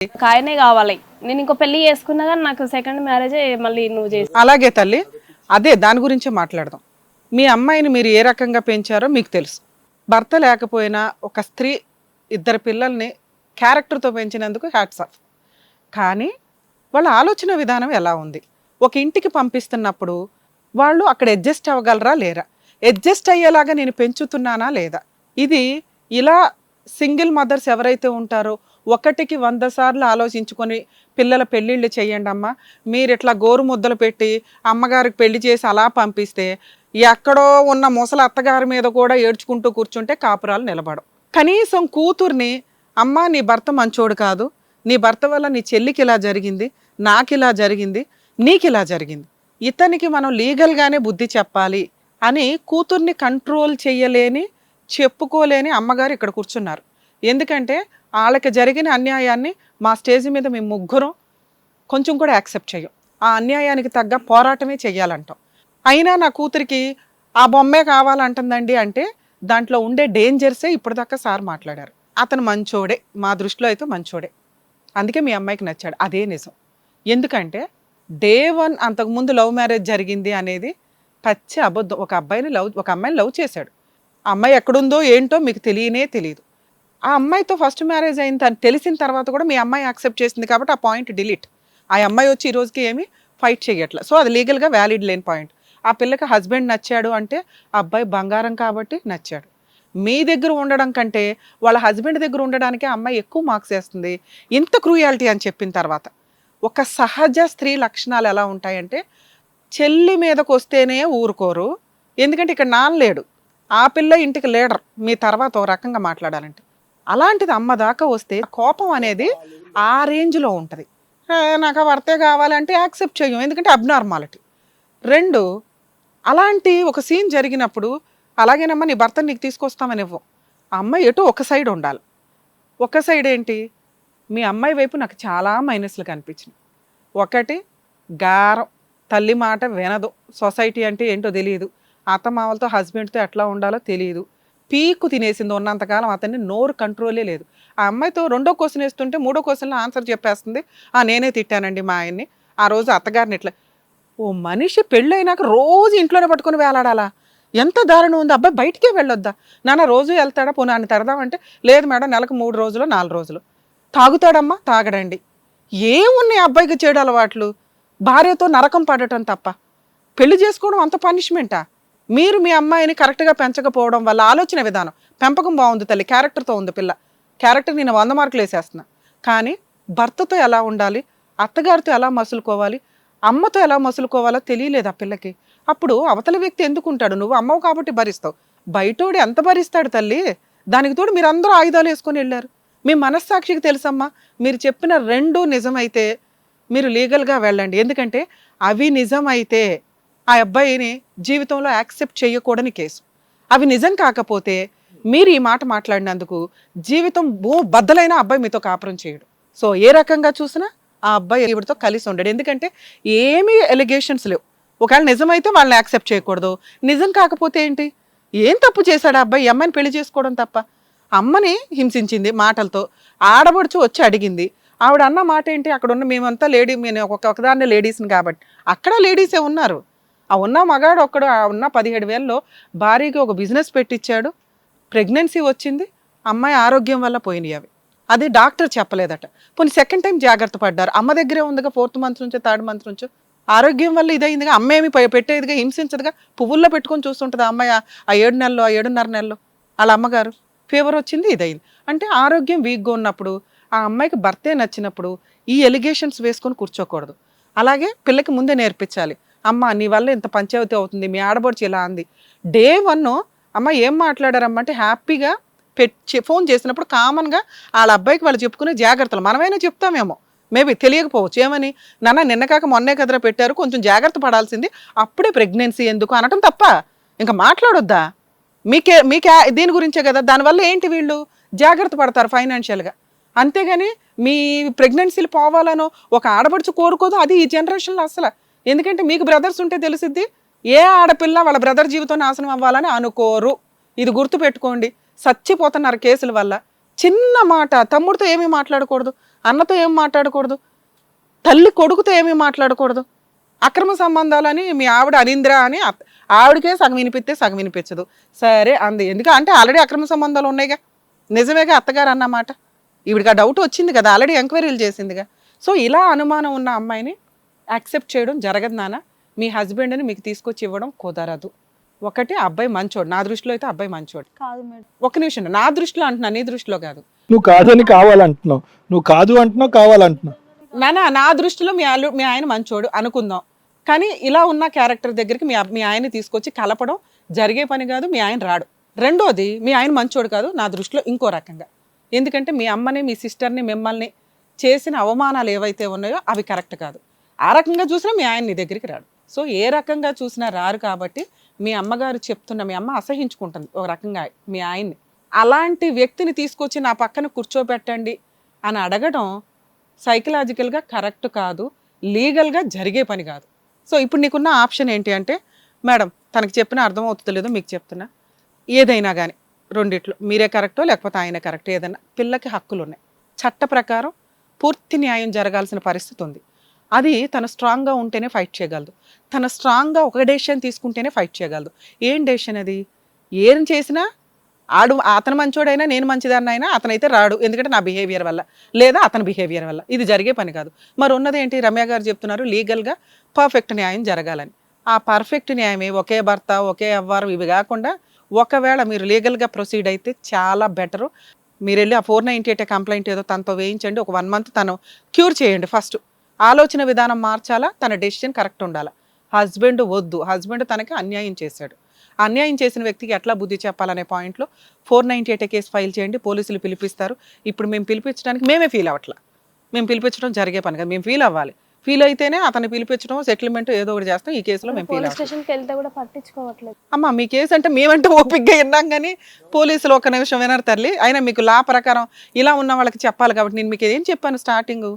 ఆయనే కావాలి. నేను ఇంకో పెళ్లి చేసుకున్నా కానీ నాకు సెకండ్ మ్యారేజే మళ్ళీ నువ్వు చేసి. అలాగే తల్లి, అదే దాని గురించే మాట్లాడదాం. మీ అమ్మాయిని మీరు ఏ రకంగా పెంచారో మీకు తెలుసు. భర్త లేకపోయినా ఒక స్త్రీ ఇద్దరు పిల్లల్ని క్యారెక్టర్తో పెంచినందుకు హ్యాట్స్ ఆఫ్. కానీ వాళ్ళ ఆలోచన విధానం ఎలా ఉంది? ఒక ఇంటికి పంపిస్తున్నప్పుడు వాళ్ళు అక్కడ అడ్జస్ట్ అవ్వగలరా లేరా? అడ్జస్ట్ అయ్యేలాగా నేను పెంచుతున్నానా లేదా? ఇది ఇలా సింగిల్ మదర్స్ ఎవరైతే ఉంటారో 1కి 100 సార్లు ఆలోచించుకొని పిల్లల పెళ్ళిళ్ళు చేయండి అమ్మా. మీరు ఇట్లా గోరు ముద్దలు పెట్టి అమ్మగారికి పెళ్లి చేసి అలా పంపిస్తే ఎక్కడో ఉన్న ముసలి అత్తగారి మీద కూడా ఏడ్చుకుంటూ కూర్చుంటే కాపురాలు నిలబడవు. కనీసం కూతుర్ని, అమ్మ నీ భర్త మంచోడు కాదు, నీ భర్త వల్ల నీ చెల్లికి ఇలా జరిగింది, నాకు ఇలా జరిగింది, నీకు ఇలా జరిగింది, ఇతనికి మనం లీగల్గానే బుద్ధి చెప్పాలి అని కూతుర్ని కంట్రోల్ చేయలేని, చెప్పుకోలేని అమ్మగారు ఇక్కడ కూర్చున్నారు. ఎందుకంటే వాళ్ళకి జరిగిన అన్యాయాన్ని మా స్టేజ్ మీద మేము ముగ్గురం కొంచెం కూడా యాక్సెప్ట్ చేయం. ఆ అన్యాయానికి తగ్గ పోరాటమే చెయ్యాలంటాం. అయినా నా కూతురికి ఆ బొమ్మే కావాలంటుందండి అంటే దాంట్లో ఉండే డేంజర్సే ఇప్పటిదాకా సార్ మాట్లాడారు. అతను మంచోడే, మా దృష్టిలో అయితే మంచోడే, అందుకే మీ అమ్మాయికి నచ్చాడు. అదే నిజం. ఎందుకంటే డే 1 అంతకుముందు లవ్ మ్యారేజ్ జరిగింది అనేది పచ్చి అబద్ధం. ఒక అమ్మాయిని లవ్ చేశాడు. ఆ అమ్మాయి ఎక్కడుందో ఏంటో మీకు తెలియనే తెలియదు. ఆ అమ్మాయితో ఫస్ట్ మ్యారేజ్ అయిన తెలిసిన తర్వాత కూడా మీ అమ్మాయి యాక్సెప్ట్ చేసింది కాబట్టి ఆ పాయింట్ డిలీట్. ఆ అమ్మాయి వచ్చి ఈ రోజుకి ఏమీ ఫైట్ చేయట్లే. సో అది లీగల్గా వ్యాలిడ్ లేని పాయింట్. ఆ పిల్లకి హస్బెండ్ నచ్చాడు అంటే ఆ అబ్బాయి బంగారం కాబట్టి నచ్చాడు. మీ దగ్గర ఉండడం కంటే వాళ్ళ హస్బెండ్ దగ్గర ఉండడానికే అమ్మాయి ఎక్కువ మార్క్స్ వేస్తుంది. ఇంత క్రూయాలిటీ అని చెప్పిన తర్వాత ఒక సహజ స్త్రీ లక్షణాలు ఎలా ఉంటాయంటే చెల్లి మీదకి వస్తేనే ఊరుకోరు. ఎందుకంటే ఇక్కడ నాన్న లేడు, ఆ పిల్ల ఇంటికి లీడర్ మీ తర్వాత ఒక రకంగా మాట్లాడాలంటే. అలాంటిది అమ్మ దాకా వస్తే కోపం అనేది ఆ రేంజ్లో ఉంటుంది. నాకు ఆ భర్తే కావాలంటే యాక్సెప్ట్ చేయం, ఎందుకంటే అబ్నార్మాలిటీ. 2, అలాంటి ఒక సీన్ జరిగినప్పుడు అలాగేనమ్మా నీ భర్తను నీకు తీసుకొస్తామని ఇవ్వం. ఆ అమ్మాయి ఎటు ఒక సైడ్ ఉండాలి. ఒక సైడ్ ఏంటి? మీ అమ్మాయి వైపు నాకు చాలా మైనస్లు కనిపించినాయి. ఒకటి, గారం, తల్లి మాట వినదు, సొసైటీ అంటే ఏంటో తెలియదు, అత్తమామలతో హస్బెండ్తో ఎట్లా ఉండాలో తెలియదు, పీకు తినేసింది ఉన్నంతకాలం, అతన్ని నోరు కంట్రోలే లేదు. ఆ అమ్మాయితో 2వ క్వశ్చన్ వేస్తుంటే 3వ క్వశ్చన్లో ఆన్సర్ చెప్పేస్తుంది. నేనే తిట్టానండి మా ఆయన్ని, ఆ రోజు అత్తగారిని ఇట్లా. ఓ మనిషి పెళ్ళైనాక రోజు ఇంట్లోనే పట్టుకొని వేలాడాలా? ఎంత దారుణం ఉంది. అబ్బాయి బయటికే వెళ్ళొద్దా? నాన్న రోజు వెళ్తాడా? పోనీ అని తరదామంటే లేదు మేడం, నెలకు 3 రోజులు 4 రోజులు. తాగుతాడమ్మా? తాగడండి. ఏమున్నాయి అబ్బాయికి చెడు అలవాట్లు? భార్యతో నరకం పడటం తప్ప. పెళ్లి చేసుకోవడం అంత పనిష్మెంటా? మీరు మీ అమ్మాయిని కరెక్ట్గా పెంచకపోవడం వల్ల ఆలోచన విధానం, పెంపకం బాగుంది తల్లి, క్యారెక్టర్తో ఉంది పిల్ల, క్యారెక్టర్ నేను 100 మార్కులు వేసేస్తున్నా. కానీ భర్తతో ఎలా ఉండాలి, అత్తగారితో ఎలా మసులుకోవాలి, అమ్మతో ఎలా మసులుకోవాలో తెలియలేదు ఆ పిల్లకి. అప్పుడు అవతల వ్యక్తి ఎందుకుంటాడు? నువ్వు అమ్మవు కాబట్టి భరిస్తావు, బయటోడు ఎంత భరిస్తాడు తల్లి? దానికి తోడు మీరు అందరూ ఆయుధాలు వేసుకొని వెళ్ళారు. మీ మనస్సాక్షికి తెలుసమ్మా, మీరు చెప్పిన 2 నిజమైతే మీరు లీగల్గా వెళ్ళండి. ఎందుకంటే అవి నిజమైతే ఆ అబ్బాయిని జీవితంలో యాక్సెప్ట్ చేయకూడని కేసు. అవి నిజం కాకపోతే మీరు ఈ మాట మాట్లాడినందుకు జీవితం బద్దలైన అబ్బాయి మీతో కాపురం చేయడు. సో ఏ రకంగా చూసినా ఆ అబ్బాయి ఈవిడతో కలిసి ఉండడు. ఎందుకంటే ఏమీ ఎలిగేషన్స్ లేవు. ఒకవేళ నిజమైతే వాళ్ళని యాక్సెప్ట్ చేయకూడదు, నిజం కాకపోతే ఏంటి? ఏం తప్పు చేశాడు ఆ అబ్బాయి? ఈ అమ్మాయిని పెళ్లి చేసుకోవడం తప్ప? అమ్మని హింసించింది మాటలతో, ఆడబడుచు వచ్చి అడిగింది. ఆవిడ అన్న మాట ఏంటి? అక్కడ ఉన్న మేమంతా నేను ఒకదాన్నే లేడీస్ని కాబట్టి. అక్కడ లేడీసే ఉన్నారు. ఆ ఉన్న మగాడు ఒక్కడు, ఆ ఉన్న 17,000లో భార్యకి ఒక బిజినెస్ పెట్టించాడు, ప్రెగ్నెన్సీ వచ్చింది, అమ్మాయి ఆరోగ్యం వల్ల పోయినాయి అవి. అది డాక్టర్ చెప్పలేదట. పోనీ సెకండ్ టైం జాగ్రత్త పడ్డారు, అమ్మ దగ్గరే ఉందిగా 4th మంత్ నుంచో 3rd మంత్ నుంచో, ఆరోగ్యం వల్ల ఇదైందిగా, అమ్మ ఏమి పెట్టేదిగా, హింసించదుగా, పువ్వుల్లో పెట్టుకొని చూస్తుంటుంది ఆ అమ్మాయి ఆ 7 నెలలు, ఆ 7.5 నెలలు. వాళ్ళ అమ్మగారు ఫీవర్ వచ్చింది, ఇదైంది. అంటే ఆరోగ్యం వీక్గా ఉన్నప్పుడు, ఆ అమ్మాయికి భర్తే నచ్చినప్పుడు ఈ ఎలిగేషన్స్ వేసుకొని కూర్చోకూడదు. అలాగే పిల్లకి ముందే నేర్పించాలి, అమ్మ నీ వల్ల ఇంత పంచాయతీ అవుతుంది, మీ ఆడబడుచు ఇలా అంది. డే 1 అమ్మ ఏం మాట్లాడారమ్మ అంటే హ్యాపీగా ఫోన్ చేసినప్పుడు కామన్గా వాళ్ళ అబ్బాయికి వాళ్ళు చెప్పుకునే జాగ్రత్తలు మనమైనా చెప్తామేమో, మేబీ తెలియకపోవచ్చు. ఏమని? నాన్న నిన్న కాక మొన్నే కదరా పెట్టారు, కొంచెం జాగ్రత్త పడాల్సింది, అప్పుడే ప్రెగ్నెన్సీ ఎందుకు అనటం తప్ప ఇంకా మాట్లాడొద్దా? మీకే దీని గురించే కదా. దానివల్ల ఏంటి? వీళ్ళు జాగ్రత్త పడతారు ఫైనాన్షియల్గా, అంతేగాని మీ ప్రెగ్నెన్సీలు పోవాలనో ఒక ఆడపడుచు కోరుకోదు. అది ఈ జనరేషన్లో అసలు. ఎందుకంటే మీకు బ్రదర్స్ ఉంటే తెలిసిద్ది, ఏ ఆడపిల్ల వాళ్ళ బ్రదర్ జీవితం నాశనం అవ్వాలని అనుకోరు. ఇది గుర్తుపెట్టుకోండి. చచ్చిపోతున్నారు కేసుల వల్ల. చిన్న మాట, తమ్ముడితో ఏమీ మాట్లాడకూడదు, అన్నతో ఏం మాట్లాడకూడదు, తల్లి కొడుకుతో ఏమీ మాట్లాడకూడదు. అక్రమ సంబంధాలని మీ ఆవిడ అనింద్రా అని ఆవిడకే సగం వినిపిస్తే సగం వినిపించదు. సరే అంది, ఎందుకంటే ఆల్రెడీ అక్రమ సంబంధాలు ఉన్నాయిగా, నిజమేగా అత్తగారు అన్నమాట. ఈవిడికి ఆ డౌట్ వచ్చింది కదా, ఆల్రెడీ ఎంక్వైరీలు చేసిందిగా. సో ఇలా అనుమానం ఉన్న అమ్మాయిని యాక్సెప్ట్ చేయడం జరగదు నాన్న. మీ హస్బెండ్ని మీకు తీసుకొచ్చి ఇవ్వడం కుదరదు. ఒకటి, అబ్బాయి మంచోడు, నా దృష్టిలో అయితే అబ్బాయి మంచోడు. కాదు మేడం. ఒక నిమిషం, నా దృష్టిలో అంటున్నా, నీ దృష్టిలో కాదు. నువ్వు కాదని కావాలంటున్నావు, నువ్వు కాదు అంటున్నావు, కావాలంటున్నావు. నా దృష్టిలో మీ ఆయన మంచోడు అనుకుందాం, కానీ ఇలా ఉన్న క్యారెక్టర్ దగ్గరికి మీ ఆయన్ని తీసుకొచ్చి కలపడం జరిగే పని కాదు. మీ ఆయన రాడు. రెండోది, మీ ఆయన మంచోడు కాదు నా దృష్టిలో ఇంకో రకంగా. ఎందుకంటే మీ అమ్మని, మీ సిస్టర్ని, మిమ్మల్ని చేసిన అవమానాలు ఏవైతే ఉన్నాయో అవి కరెక్ట్ కాదు. ఆ రకంగా చూసినా మీ ఆయన నీ దగ్గరికి రాడు. సో ఏ రకంగా చూసినా రారు. కాబట్టి మీ అమ్మగారు చెప్తున్న, మీ అమ్మ అసహించుకుంటుంది ఒక రకంగా మీ ఆయన్ని. అలాంటి వ్యక్తిని తీసుకొచ్చి నా పక్కన కూర్చోబెట్టండి అని అడగడం సైకలాజికల్గా కరెక్ట్ కాదు, లీగల్గా జరిగే పని కాదు. సో ఇప్పుడు నీకున్న ఆప్షన్ ఏంటి అంటే, మేడం తనకి చెప్పిన అర్థమవుతుందో లేదో మీకు చెప్తున్నా, ఏదైనా కానీ రెండిట్లో మీరే కరెక్టో లేకపోతే ఆయన కరెక్ట్, ఏదైనా పిల్లకి హక్కులు ఉన్నాయి. చట్ట ప్రకారం పూర్తి న్యాయం జరగాల్సిన పరిస్థితి ఉంది. అది తను స్ట్రాంగ్గా ఉంటేనే ఫైట్ చేయగలదు. తను స్ట్రాంగ్గా ఒక డెసిషన్ తీసుకుంటేనే ఫైట్ చేయగలదు. ఏం డెసిషన్ అది? ఏం చేసినా అతను మంచోడైనా నేను మంచిదాన్నైనా అతనైతే రాడు, ఎందుకంటే నా బిహేవియర్ వల్ల లేదా అతని బిహేవియర్ వల్ల. ఇది జరిగే పని కాదు. మరి ఉన్నది ఏంటి? రమ్య గారు చెప్తున్నారు లీగల్గా పర్ఫెక్ట్ న్యాయం జరగాలని. ఆ పర్ఫెక్ట్ న్యాయమే ఒకే భర్త, ఒకే అవ్వారు ఇవి కాకుండా ఒకవేళ మీరు లీగల్గా ప్రొసీడ్ అయితే చాలా బెటరు. మీరు వెళ్ళి ఆ 498 కంప్లైంట్ ఏదో తనతో వేయించండి. ఒక 1 month తను క్యూర్ చేయండి. ఫస్ట్ ఆలోచన విధానం మార్చాలా, తన డెసిషన్ కరెక్ట్ ఉండాలా. హస్బెండ్ వద్దు, హస్బెండ్ తనకి అన్యాయం చేశాడు, అన్యాయం చేసిన వ్యక్తికి ఎట్లా బుద్ధి చెప్పాలనే పాయింట్లో 498 కేసు ఫైల్ చేయండి. పోలీసులు పిలిపిస్తారు. ఇప్పుడు మేము పిలిపించడానికి మేమే ఫీల్ అవ్వట్లా, మేము పిలిపించడం జరిగే పని కదా, మేము ఫీల్ అవ్వాలి. ఫీల్ అయితేనే అతన్ని పిలిపించడం, సెటిల్మెంట్ ఏదో ఒకటి చేస్తాం. ఈ కేసులో మేము ఫీల్ పోలీస్ అవ్వాలి. స్టేషన్కి వెళ్తే కూడా పట్టించుకోవట్లేదు. అమ్మ మీ కేసు అంటే మేమంటే ఓపిక్గా విన్నాం, కానీ పోలీసులు ఒక నిమిషం వినరు తల్లి. అయినా మీకు లా ప్రకారం ఇలా ఉన్న వాళ్ళకి చెప్పాలి కాబట్టి నేను మీకు ఏం చెప్పాను స్టార్టింగ్,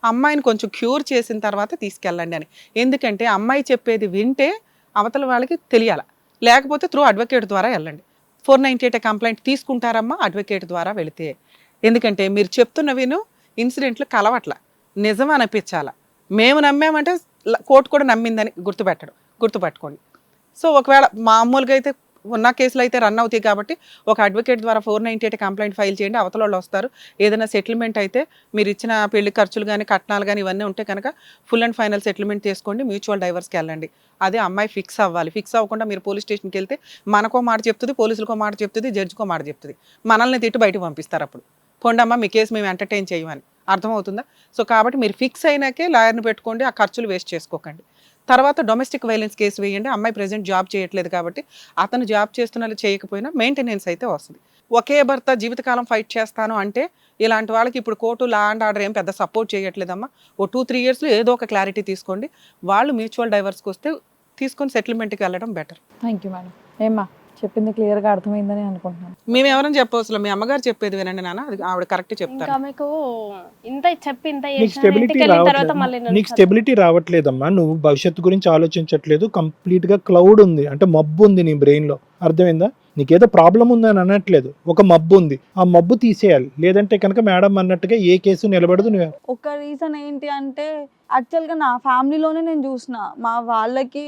అమ్మాయిని కొంచెం క్యూర్ చేసిన తర్వాత తీసుకెళ్ళండి అని. ఎందుకంటే అమ్మాయి చెప్పేది వింటే అవతల వాళ్ళకి తెలియాలి, లేకపోతే త్రూ అడ్వకేట్ ద్వారా వెళ్ళండి. 498 కంప్లైంట్ తీసుకుంటారమ్మా అడ్వకేట్ ద్వారా వెళితే. ఎందుకంటే మీరు చెప్తున్నవిను ఇన్సిడెంట్లు కలవట్ల, నిజం అనిపించాలా. మేము నమ్మామంటే కోర్టు కూడా నమ్మిందని గుర్తుపెట్టుకోండి. సో ఒకవేళ మామూలుగా అయితే ఉన్న కేసులు అయితే రన్ అవుతాయి కాబట్టి ఒక అడ్వకేట్ ద్వారా 498 కంప్లైంట్ ఫైల్ చేయండి. అవతల వాళ్ళు వస్తారు. ఏదైనా సెటిల్మెంట్ అయితే మీరు ఇచ్చిన పెళ్లి ఖర్చులు కానీ కట్నాలు కానీ ఇవన్నీ ఉంటే కనుక ఫుల్ అండ్ ఫైనల్ సెటిల్మెంట్ చేసుకోండి, మ్యూచువల్ డైవర్స్కి వెళ్ళండి. అదే అమ్మాయి ఫిక్స్ అవ్వాలి. ఫిక్స్ అవ్వకుండా మీరు పోలీస్ స్టేషన్కి వెళ్తే మనకో మాట చెప్తుంది, పోలీసులకో మాట చెప్తుంది, జడ్జికో మాట చెప్తుంది, మనల్ని తిట్టి బయటకు పంపిస్తారు. అప్పుడు పోండమ్మా మీ కేసు మేము ఎంటర్టైన్ చేయమని. అర్థమవుతుందా? సో కాబట్టి మీరు ఫిక్స్ అయినాకే లాయర్ని పెట్టుకోండి, ఆ ఖర్చులు వేస్ట్ చేసుకోకండి. తర్వాత డొమెస్టిక్ వైలెన్స్ కేసు వేయండి. అమ్మాయి ప్రెజెంట్ జాబ్ చేయట్లేదు కాబట్టి అతను జాబ్ చేస్తున్నా చేయకపోయినా మెయింటెనెన్స్ అయితే వస్తుంది. ఒకే భర్త జీవితకాలం ఫైట్ చేస్తాను అంటే ఇలాంటి వాళ్ళకి ఇప్పుడు కోర్టు లా అండ్ ఆర్డర్ ఏం పెద్ద సపోర్ట్ చేయట్లేదమ్మా. ఓ 2-3 yearsలో ఏదో ఒక క్లారిటీ తీసుకోండి. వాళ్ళు మ్యూచువల్ డైవర్స్కి వస్తే తీసుకొని సెటిల్మెంట్కి వెళ్ళడం బెటర్. Thank you madam. ఏమ్మా చెప్పింది క్లియర్గా అర్థమైందని అనుకుంటున్నాను. మేము ఎవరైనా చెప్పవసరం, మీ అమ్మగారు చెప్పేది వినండి నాన్న, అది ఆవిడ కరెక్ట్ చెప్తారు. ఇంకా మీకు ఇంత చెప్పి ఇంత నీకు చేసినా స్టెబిలిటీ ఇంటికి వెళ్ళిన తర్వాత మళ్ళీ రావట్లేదు, నన్ను నీకు స్టెబిలిటీ రావట్లేదమ్మా. నువ్వు భవిష్యత్తు గురించి ఆలోచించట్లేదు, కంప్లీట్ గా క్లౌడ్ ఉంది, అంటే మబ్బు ఉంది నీ బ్రెయిన్ లో. అర్థమైందా? నీకేదో ప్రాబ్లం ఉందని అనట్లేదు, ఒక మబ్బు ఉంది, ఆ మబ్బు తీసేయాలి. లేదంటే కనుక మేడం అన్నట్టుగా ఏ కేసు నిలబడదు. నువ్వు ఒక రీజన్ ఏంటి అంటే యాక్చువల్గా నా ఫ్యామిలీలోనే నేను చూసిన, మా వాళ్ళకి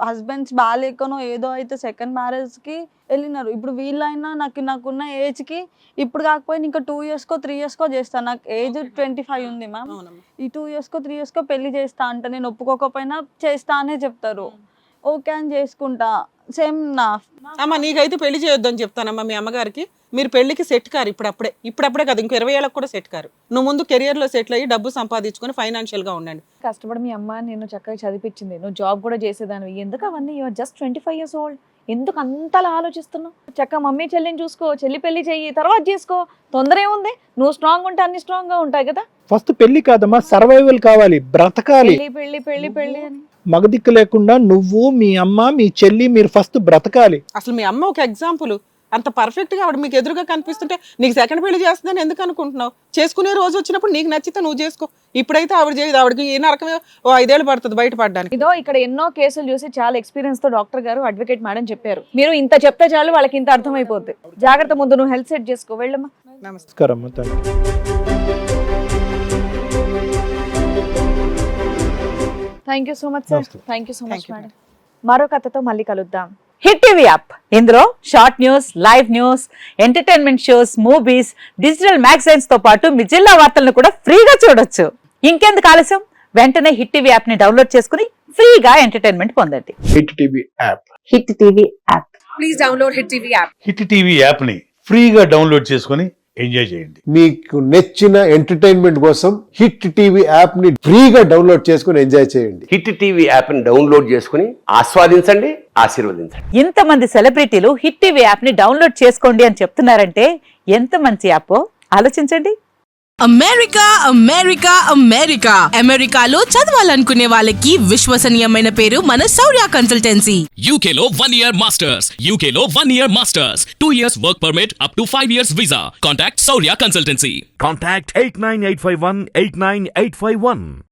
హస్బెండ్స్ బాగాలేకనో ఏదో అయితే సెకండ్ మ్యారేజ్కి వెళ్ళినారు. ఇప్పుడు వీళ్ళైనా నాకున్న ఏజ్కి ఇప్పుడు కాకపోయినా ఇంకా 2 yearsకో 3 yearsకో చేస్తాను. నాకు ఏజ్ 25 ఉంది మ్యామ్. ఈ 2 yearsకో 3 yearsకో పెళ్లి చేస్తా అంటే నేను ఒప్పుకోకపోయినా చేస్తా అనే చెప్తారు. ఓకే అని చేసుకుంటా. సేమ్ నా అమ్మ నీకైతే పెళ్లి చేయొద్దని చెప్తానమ్మా మీ అమ్మగారికి. మీరు పెళ్లికి సెట్ కారు ఇప్పుడప్పుడే కదా, ఇంకో 20 ఏళ్ళకి కూడా సెట్ కారు. నువ్వు ముందు కెరియర్లో సెటిల్ అయ్యి డబ్బు సంపాదించుకొని ఫైనాన్షియల్గా ఉండండి. కష్టపడి మీ అమ్మ నేను చక్కగా చదివించింది, నువ్వు జాబ్ కూడా చేసేదానివి, ఎందుకు అవన్నీ? యువర్ జస్ట్ 25 years old, ఎందుకు అంతలా ఆలోచిస్తున్నావు? చక్కగా మమ్మీ చెల్లిని చూసుకో, చెల్లి పెళ్లి చెయ్యి, తర్వాత చేసుకో, తొందర ఏముంది? నువ్వు స్ట్రాంగ్ ఉంటే అన్ని స్ట్రాంగ్ గా ఉంటాయి కదా. ఫస్ట్ పెళ్లి కాదమ్మా, సర్వైవల్ కావాలి, బ్రతకాలి. పెళ్లి పెళ్లి పెళ్లి పెళ్లి అని మగదిక్కు లేకుండా నువ్వు, మీ అమ్మ, మీ చెల్లి మీరు ఫస్ట్ బ్రతకాలి. అసలు మీ అమ్మ ఒక ఎగ్జాంపుల్. అంత పర్ఫెక్ట్గా ఆవిడ మీకు ఎదురుగా కనిపిస్తుంటే నీకు సెకండ్ పెళ్లి చేస్తుందని ఎందుకు అనుకుంటున్నావు? చేసుకునే రోజు వచ్చినప్పుడు నీకు నచ్చితే నువ్వు చేసుకో. ఇప్పుడైతే ఆవిడ చేయదు. ఆవిడకి ఏ నరకమే ఓ 5 ఏళ్ళు పడుతుంది బయటపడడానికి. ఇదో ఇక్కడ ఎన్నో కేసులు చూసి చాలా ఎక్స్పీరియన్స్ తో డాక్టర్ గారు, అడ్వకేట్ మేడం చెప్పారు, మీరు ఇంత చెప్తే చాలు వాళ్ళకి ఇంత అర్థమైపోద్ది. జాగ్రత్త, ముందు నువ్వు హెల్త్ సెట్ చేసుకో, వెళ్ళమ్మా. నమస్తే. నమస్కారం. Thank you so much sir. నమస్తే. Thank you so much Thank you, madam. మరో కథతో మళ్ళీ కలుద్దాం. హిట్ టీవీ యాప్, ఇందులో short news, live news, entertainment shows, movies, digital magazines తో పాటు మీ జిల్లా వార్తలను కూడా ఫ్రీగా చూడొచ్చు. ఇంకెందుకు ఆలస్యం, వెంటనే హిట్ టీవీ యాప్ ని డౌన్లోడ్ చేసుకుని ఫ్రీగా ఎంటర్టైన్మెంట్ పొందండి. Hit TV app. Hit TV app. Hit TV యాప్ని ఫ్రీగా డౌన్లోడ్ చేసుకొని ఎంజాయ్ చేయండి. మీకు నచ్చిన ఎంటర్టైన్మెంట్ కోసం హిట్ టీవీ యాప్ ని ఫ్రీగా డౌన్లోడ్ చేసుకుని ఎంజాయ్ చేయండి. హిట్ టీవీ యాప్ని డౌన్లోడ్ చేసుకుని ఆస్వాదించండి, ఆశీర్వదించండి. ఇంతమంది సెలబ్రిటీలు హిట్ టీవీ యాప్ ని డౌన్లోడ్ చేసుకోండి అని చెప్తున్నారంటే ఎంత మంచి యాప్ ఆలోచించండి. అమెరికా అమెరికా అమెరికా అమెరికాలో చదవాలనుకునే వాళ్ళకి విశ్వసనీయమైన పేరు మన శౌర్య కన్సల్టెన్సీ. UK లో 1 year masters, UK లో 1 year masters, 2 years work permit up to 5 years visa. Contact Saurya Consultancy. Contact 89851 89851.